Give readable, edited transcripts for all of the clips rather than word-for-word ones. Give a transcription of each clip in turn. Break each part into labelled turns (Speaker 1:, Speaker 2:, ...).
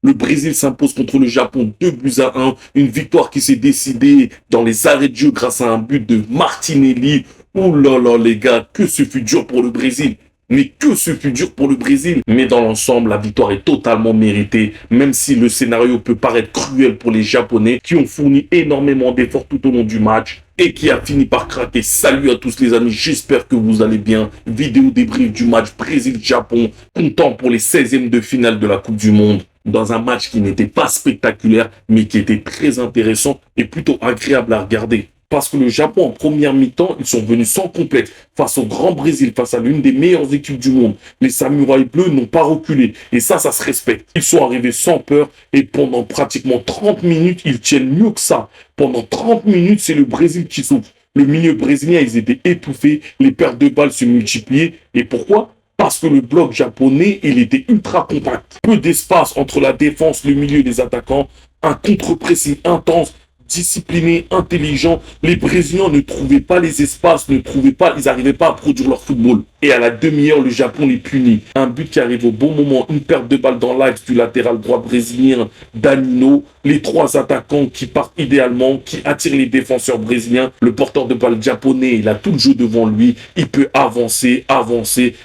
Speaker 1: Le Brésil s'impose contre le Japon 2 buts à 1. Une victoire qui s'est décidée dans les arrêts de jeu grâce à un but de Martinelli. Ouh là là les gars, que ce fut dur pour le Brésil. Mais que ce fut dur pour le Brésil. Mais dans l'ensemble, la victoire est totalement méritée, même si le scénario peut paraître cruel pour les Japonais qui ont fourni énormément d'efforts tout au long du match et qui a fini par craquer. Salut à tous les amis, j'espère que vous allez bien. Vidéo débrief du match Brésil-Japon, comptant pour les 16e de finale de la Coupe du Monde. Dans un match qui n'était pas spectaculaire, mais qui était très intéressant et plutôt agréable à regarder. Parce que le Japon, en première mi-temps, ils sont venus sans complète face au Grand Brésil, face à l'une des meilleures équipes du monde. Les Samouraïs bleus n'ont pas reculé. Et ça se respecte. Ils sont arrivés sans peur et pendant pratiquement 30 minutes, ils tiennent mieux que ça. Pendant 30 minutes, c'est le Brésil qui souffre. Le milieu brésilien, ils étaient étouffés. Les pertes de balles se multipliaient. Et pourquoi ? Parce que le bloc japonais, il était ultra compact. Peu d'espace entre la défense, le milieu et les attaquants. Un contre-pressing intense, disciplinés, intelligents. Les Brésiliens ne trouvaient pas les espaces, ils n'arrivaient pas à produire leur football. Et à la demi-heure, le Japon les punit. Un but qui arrive au bon moment, une perte de balle dans l'axe du latéral droit brésilien, Danilo. Les 3 attaquants qui partent idéalement, qui attirent les défenseurs brésiliens. Le porteur de balle japonais, il a tout le jeu devant lui. Il peut avancer.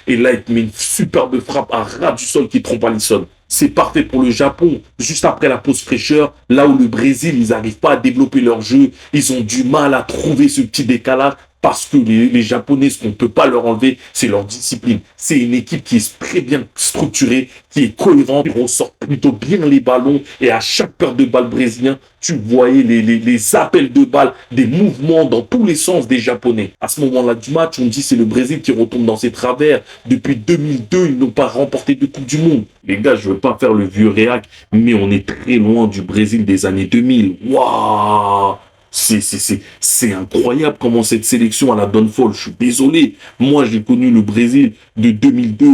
Speaker 1: Et là, il met une superbe frappe à ras du sol qui trompe Alisson. C'est parfait pour le Japon. Juste après la pause fraîcheur, là où le Brésil, ils n'arrivent pas à développer leur jeu, ils ont du mal à trouver ce petit décalage parce que les Japonais, ce qu'on ne peut pas leur enlever, c'est leur discipline. C'est une équipe qui est très bien structurée, qui est cohérente, qui ressort plutôt bien les ballons et à chaque perte de balle brésilien, tu voyais les appels de balles, des mouvements dans tous les sens des Japonais. À ce moment-là du match, on dit c'est le Brésil qui retombe dans ses travers. Depuis 2002, ils n'ont pas remporté de Coupe du Monde. Les gars, je veux pas faire le vieux réac, mais on est très loin du Brésil des années 2000. Waouh! C'est incroyable comment cette sélection à la donne folle. Je suis désolé. Moi, j'ai connu le Brésil de 2002,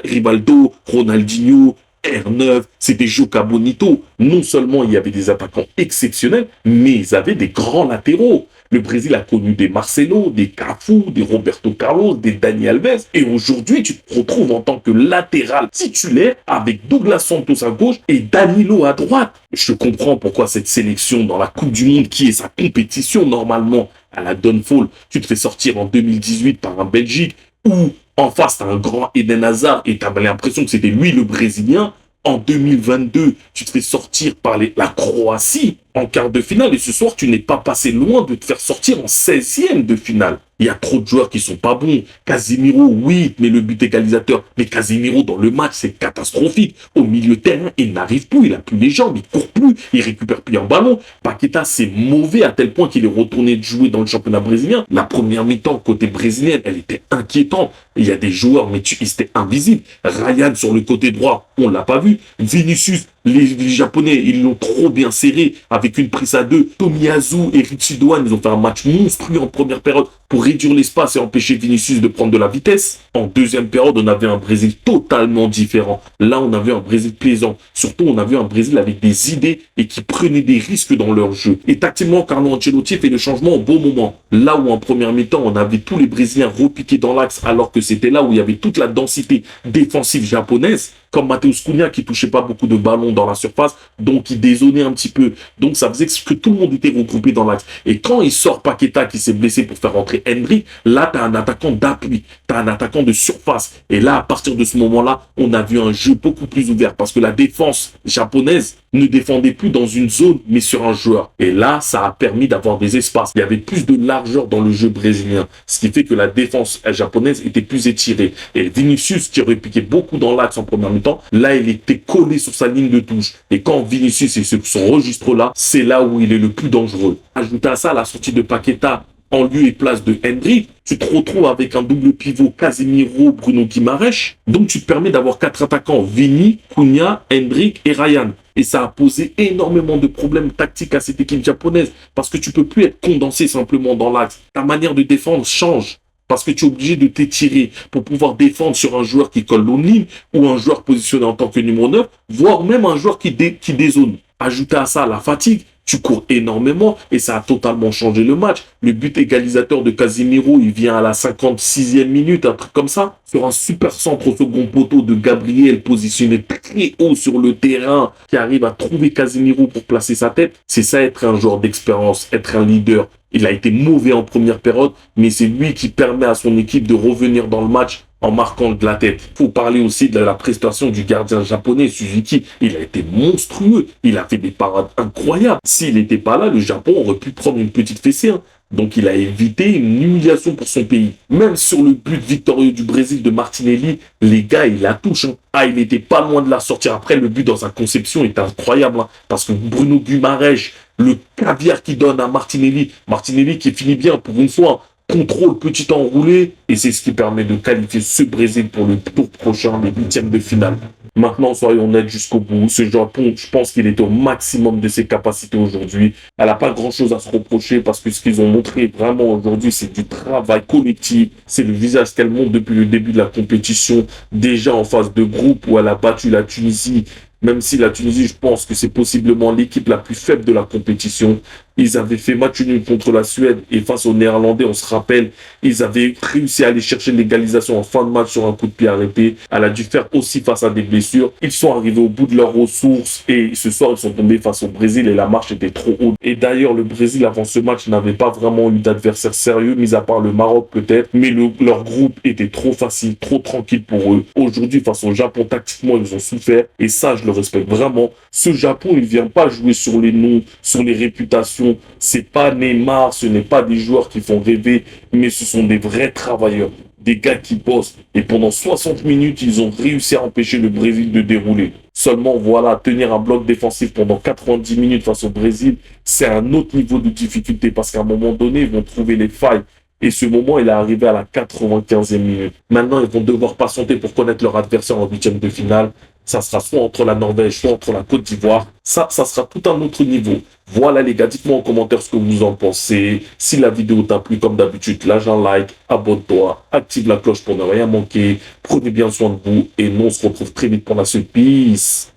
Speaker 1: Rivaldo, Ronaldinho, R9, c'était Joca Bonito. Non seulement il y avait des attaquants exceptionnels, mais ils avaient des grands latéraux. Le Brésil a connu des Marcelo, des Cafu, des Roberto Carlos, des Dani Alves. Et aujourd'hui, tu te retrouves en tant que latéral titulaire avec Douglas Santos à gauche et Danilo à droite. Je comprends pourquoi cette sélection dans la Coupe du Monde, qui est sa compétition normalement à la donne folle, tu te fais sortir en 2018 par un Belgique où en face, tu as un grand Eden Hazard et tu avais l'impression que c'était lui le Brésilien. En 2022, tu te fais sortir par la Croatie en quart de finale. Et ce soir, tu n'es pas passé loin de te faire sortir en 16e de finale. Il y a trop de joueurs qui sont pas bons. Casemiro, oui, mais le but égalisateur. Mais Casemiro, dans le match, c'est catastrophique. Au milieu de terrain, il n'arrive plus. Il a plus les jambes, il court plus, il récupère plus un ballon. Paqueta, c'est mauvais à tel point qu'il est retourné de jouer dans le championnat brésilien. La première mi-temps, côté brésilien, elle était inquiétante. Il y a des joueurs, mais ils étaient invisibles. Ryan, sur le côté droit, on l'a pas vu. Vinicius, les Japonais, ils l'ont trop bien serré avec une prise à 2. Tomiyasu et Richie Doan, ils ont fait un match monstrueux en première période pour réduire l'espace et empêcher Vinicius de prendre de la vitesse. En deuxième période, on avait un Brésil totalement différent. Là, on avait un Brésil plaisant. Surtout, on avait un Brésil avec des idées et qui prenait des risques dans leur jeu. Et tactiquement, Carlo Ancelotti fait le changement au bon moment. Là où en première mi-temps, on avait tous les Brésiliens repiqués dans l'axe alors que c'était là où il y avait toute la densité défensive japonaise, comme Matheus Cunha qui touchait pas beaucoup de ballons dans la surface, donc il dézonait un petit peu. Donc ça faisait que tout le monde était regroupé dans l'axe. Et quand il sort Paqueta qui s'est blessé pour faire rentrer Hendrick, là tu as un attaquant d'appui, tu as un attaquant de surface. Et là, à partir de ce moment-là, on a vu un jeu beaucoup plus ouvert parce que la défense japonaise ne défendait plus dans une zone, mais sur un joueur. Et là, ça a permis d'avoir des espaces. Il y avait plus de largeur dans le jeu brésilien, ce qui fait que la défense japonaise était plus étirée. Et Vinicius, qui repiquait beaucoup dans l'axe en première mi-temps, là, il était collé sur sa ligne de touche. Et quand Vinicius est sur son registre-là, c'est là où il est le plus dangereux. Ajoutez à ça la sortie de Paqueta en lieu et place de Hendrick, tu te retrouves avec un double pivot Casemiro, Bruno Guimaraes. Donc tu te permets d'avoir 4 attaquants, Vini, Cunha, Hendrick et Ryan. Et ça a posé énormément de problèmes tactiques à cette équipe japonaise parce que tu peux plus être condensé simplement dans l'axe. Ta manière de défendre change. Parce que tu es obligé de t'étirer pour pouvoir défendre sur un joueur qui colle l'on ligne ou un joueur positionné en tant que numéro 9, voire même un joueur qui dézone. Ajoutez à ça la fatigue. tu cours énormément et ça a totalement changé le match. Le but égalisateur de Casemiro, il vient à la 56e minute, un truc comme ça, sur un super centre au second poteau de Gabriel positionné très haut sur le terrain, qui arrive à trouver Casemiro pour placer sa tête. C'est ça être un joueur d'expérience, être un leader. Il a été mauvais en première période, mais c'est lui qui permet à son équipe de revenir dans le match en marquant de la tête. Il faut parler aussi de la prestation du gardien japonais, Suzuki. Il a été monstrueux. Il a fait des parades incroyables. S'il n'était pas là, le Japon aurait pu prendre une petite fessée. Donc il a évité une humiliation pour son pays. Même sur le but victorieux du Brésil de Martinelli, les gars, il la touche. Ah, il n'était pas loin de la sortir. Après, le but dans sa conception est incroyable. Parce que Bruno Guimaraes, le caviar qu'il donne à Martinelli, Martinelli qui finit bien pour une fois, contrôle petit enroulé, et c'est ce qui permet de qualifier ce Brésil pour le tour prochain, les huitièmes de finale. Maintenant, soyons honnêtes jusqu'au bout. Ce Japon, je pense qu'il est au maximum de ses capacités aujourd'hui. Elle n'a pas grand-chose à se reprocher parce que ce qu'ils ont montré vraiment aujourd'hui, c'est du travail collectif. C'est le visage qu'elle montre depuis le début de la compétition. Déjà en phase de groupe où elle a battu la Tunisie. Même si la Tunisie, je pense que c'est possiblement l'équipe la plus faible de la compétition. Ils avaient fait match nul contre la Suède et face aux Néerlandais, on se rappelle, ils avaient réussi à aller chercher l'égalisation en fin de match sur un coup de pied arrêté. Elle a dû faire aussi face à des blessures. Ils sont arrivés au bout de leurs ressources et ce soir, ils sont tombés face au Brésil et la marche était trop haute. Et d'ailleurs, le Brésil, avant ce match, n'avait pas vraiment eu d'adversaire sérieux, mis à part le Maroc peut-être, mais leur groupe était trop facile, trop tranquille pour eux. Aujourd'hui, face au Japon, tactiquement, ils ont souffert et ça, je le respecte vraiment. Ce Japon, il vient pas jouer sur les noms, sur les réputations. C'est pas Neymar, ce n'est pas des joueurs qui font rêver, mais ce sont des vrais travailleurs, des gars qui bossent. Et pendant 60 minutes, ils ont réussi à empêcher le Brésil de dérouler. Seulement, voilà, tenir un bloc défensif pendant 90 minutes face au Brésil, c'est un autre niveau de difficulté parce qu'à un moment donné, ils vont trouver les failles. Et ce moment, il est arrivé à la 95e minute. Maintenant, ils vont devoir patienter pour connaître leur adversaire en huitième de finale. Ça sera soit entre la Norvège, soit entre la Côte d'Ivoire. Ça sera tout un autre niveau. Voilà les gars, dites-moi en commentaire ce que vous en pensez. Si la vidéo t'a plu, comme d'habitude, lâche un like, abonne-toi, active la cloche pour ne rien manquer. Prenez bien soin de vous et nous on se retrouve très vite pour la suite. Peace.